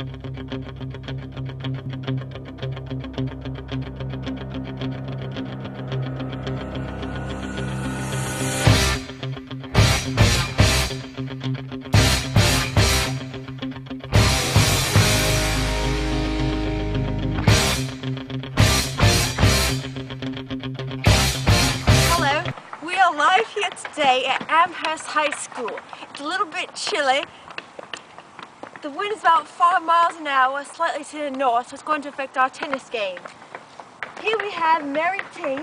We are live here today at Amherst High School. It's a little bit chilly. The wind is about 5 miles an hour, slightly to the north, so it's going to affect our tennis game. Here we have Mary T,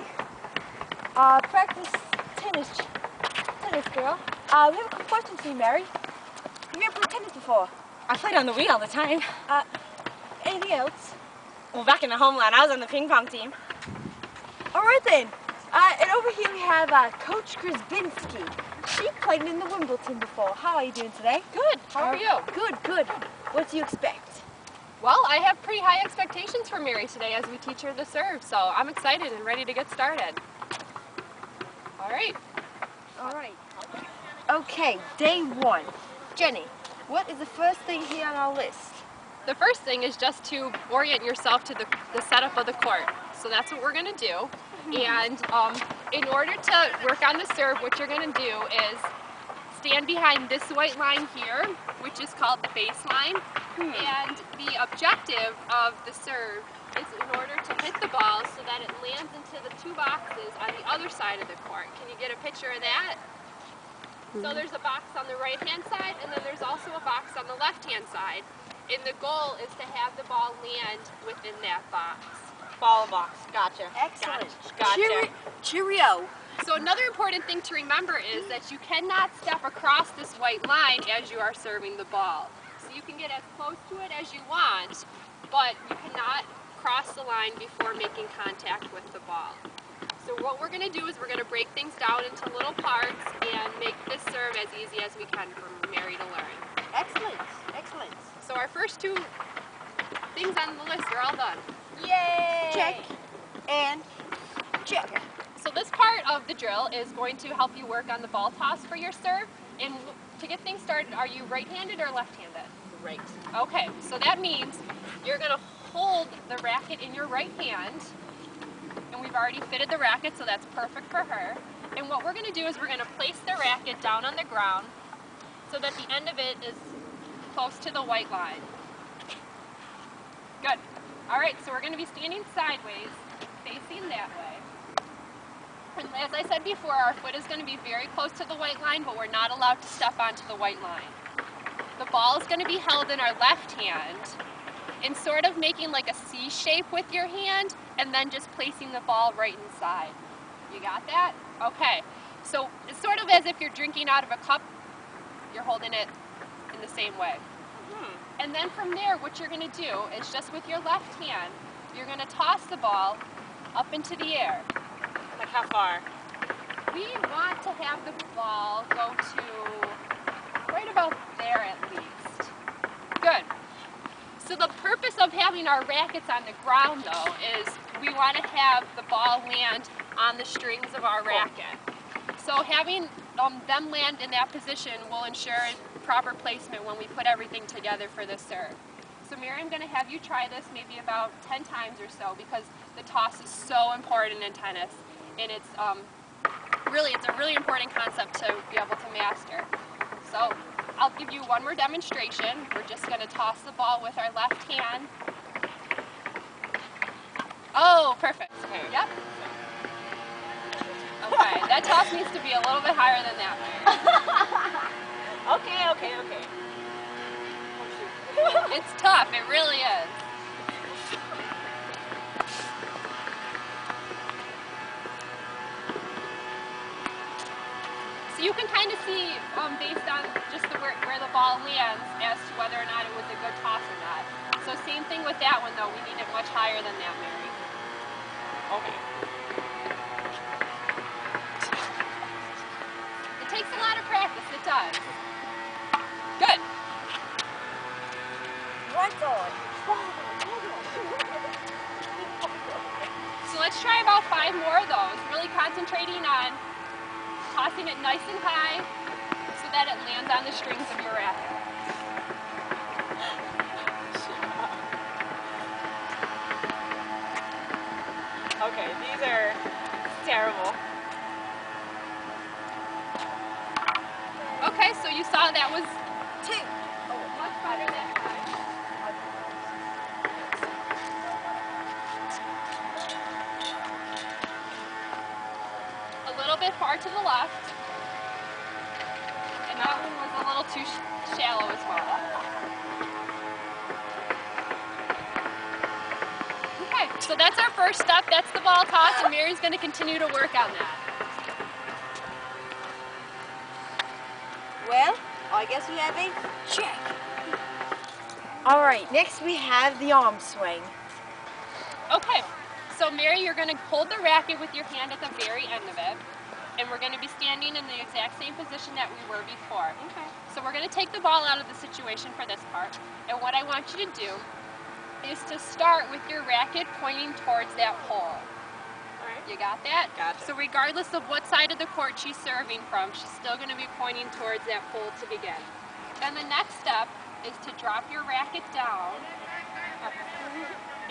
our practice tennis girl. We have a couple questions for you, Mary. Have you ever played tennis before? I played on the Wii all the time. Anything else? Well, back in the homeland, I was on the ping pong team. All right then. And over here we have Coach Grzybinski. She played in the Wimbledon before. How are you doing today? Good. How are you? Good. What do you expect? Well, I have pretty high expectations for Mary today as we teach her the serve, so I'm excited and ready to get started. All right. Okay, day one. Jenny, what is the first thing here on our list? The first thing is just to orient yourself to the setup of the court. So that's what we're going to do. And in order to work on the serve, what you're going to do is stand behind this white line here, which is called the baseline. And the objective of the serve is in order to hit the ball so that it lands into the two boxes on the other side of the court. Can you get a picture of that? So there's a box on the right-hand side, and then there's also a box on the left-hand side. And the goal is to have the ball land within that box. Ball box. Gotcha. Excellent. Gotcha. Cheerio. So another important thing to remember is that you cannot step across this white line as you are serving the ball. So you can get as close to it as you want, but you cannot cross the line before making contact with the ball. So what we're going to do is we're going to break things down into little parts and make this serve as easy as we can for Mary to learn. Excellent. So our first two things on the list are all done. Yay! Check and check. So this part of the drill is going to help you work on the ball toss for your serve. And to get things started, are you right-handed or left-handed? Right. Okay, so that means you're going to hold the racket in your right hand. And we've already fitted the racket, so that's perfect for her. And what we're going to do is we're going to place the racket down on the ground so that the end of it is close to the white line. Good. All right, so we're going to be standing sideways, facing that way. And as I said before, our foot is going to be very close to the white line, but we're not allowed to step onto the white line. The ball is going to be held in our left hand and sort of making like a C shape with your hand and then just placing the ball right inside. You got that? Okay. So it's sort of as if you're drinking out of a cup, you're holding it in the same way. And then from there, what you're going to do is just with your left hand, you're going to toss the ball up into the air. Like how far? We want to have the ball go to right about there at least. Good. So the purpose of having our rackets on the ground, though, is we want to have the ball land on the strings of our racket. So having them land in that position will ensure proper placement when we put everything together for the serve. So Mary, I'm going to have you try this maybe about 10 times or so because the toss is so important in tennis, and it's a really important concept to be able to master. So I'll give you one more demonstration. We're just going to toss the ball with our left hand. Oh, perfect. Yep. Okay, that toss needs to be a little bit higher than that, Mary. Okay. It's tough, it really is. So you can kind of see, based on just where the ball lands, as to whether or not it was a good toss or not. So same thing with that one, though. We need it much higher than that, Mary. Okay. It takes a lot of practice, it does. Good. Right on. So let's try about 5 more of those, really concentrating on tossing it nice and high so that it lands on the strings of your racket. far to the left. And that one was a little too shallow as well. Okay, so that's our first step. That's the ball toss, and Mary's going to continue to work on that. Well, I guess we have a check. All right, next we have the arm swing. Okay, so Mary, you're going to hold the racket with your hand at the very end of it, and we're going to be standing in the exact same position that we were before. Okay. So we're going to take the ball out of the situation for this part, and what I want you to do is to start with your racket pointing towards that hole. Alright. You got that? Gotcha. So regardless of what side of the court she's serving from, she's still going to be pointing towards that hole to begin. Then the next step is to drop your racket down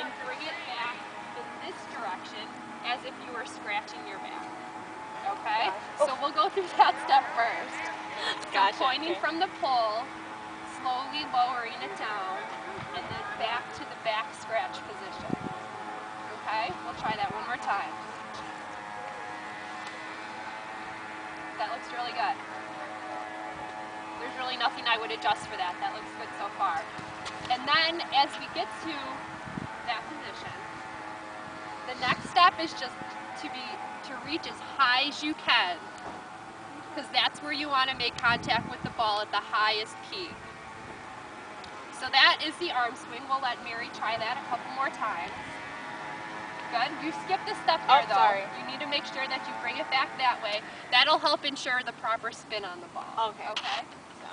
and bring it back in this direction as if you were scratching your back. Okay? So we'll go through that step first. Gotcha. So pointing Okay. from the pole, slowly lowering it down, and then back to the back scratch position. Okay? We'll try that one more time. That looks really good. There's really nothing I would adjust for that. That looks good so far. And then as we get to that position, the next step is just to reach as high as you can, because that's where you want to make contact with the ball at the highest peak. So that is the arm swing. We'll let Mary try that a couple more times. Good. You skipped a step there, though. Sorry. You need to make sure that you bring it back that way. That'll help ensure the proper spin on the ball. Okay. Okay? So.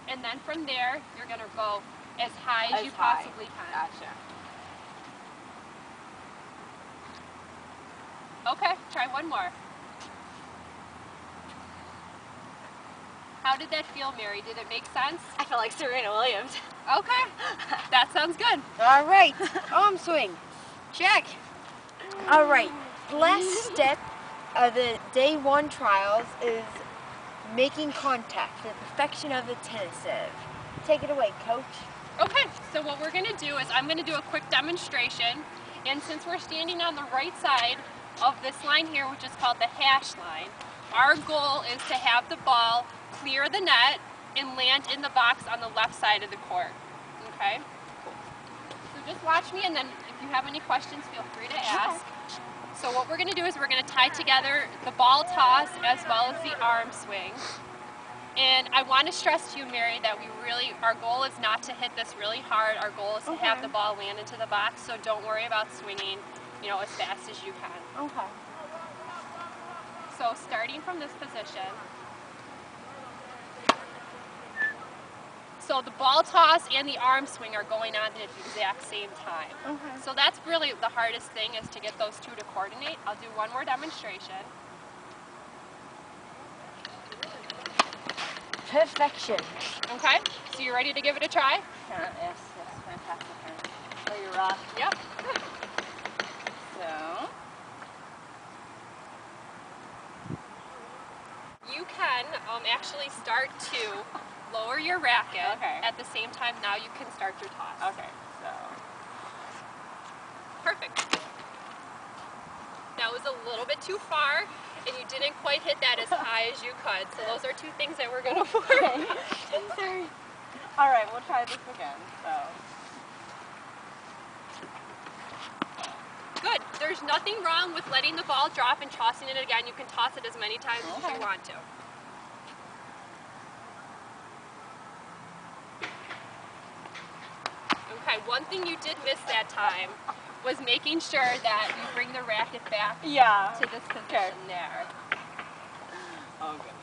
And then from there, you're going to go as high as you high. possibly can. Gotcha. Okay, try one more. How did that feel, Mary? Did it make sense? I feel like Serena Williams. Okay, that sounds good. All right, arm swing. Check. All right, the last step of the day one trials is making contact, the perfection of the tennis serve. Take it away, coach. Okay, so what we're gonna do is I'm gonna do a quick demonstration, and since we're standing on the right side of this line here, which is called the hash line, our goal is to have the ball clear the net and land in the box on the left side of the court, okay? So just watch me, and then if you have any questions, feel free to ask. So what we're gonna do is we're gonna tie together the ball toss as well as the arm swing. And I want to stress to you, Mary, that our goal is not to hit this really hard. Our goal is to have the ball land into the box, so don't worry about swinging, as fast as you can. Okay. So starting from this position, so the ball toss and the arm swing are going on at the exact same time. Okay. So that's really the hardest thing, is to get those two to coordinate. I'll do one more demonstration. Perfection. Okay, so you ready to give it a try? Yes, fantastic. Are you rock? Yep. So. You can actually start to lower your racket. Okay. At the same time, now you can start your toss. Okay, so. Perfect. That was a little bit too far, and you didn't quite hit that as high as you could. So those are two things that we're going to work. Sorry. All right, we'll try this again. So. Good. There's nothing wrong with letting the ball drop and tossing it again. You can toss it as many times as you want to. Okay, one thing you did miss that time was making sure that you bring the racket back Yeah. to this position there. Oh, goodness.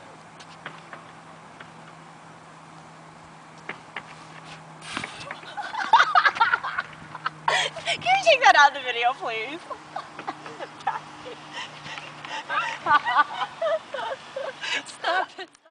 Can you take that out of the video, please?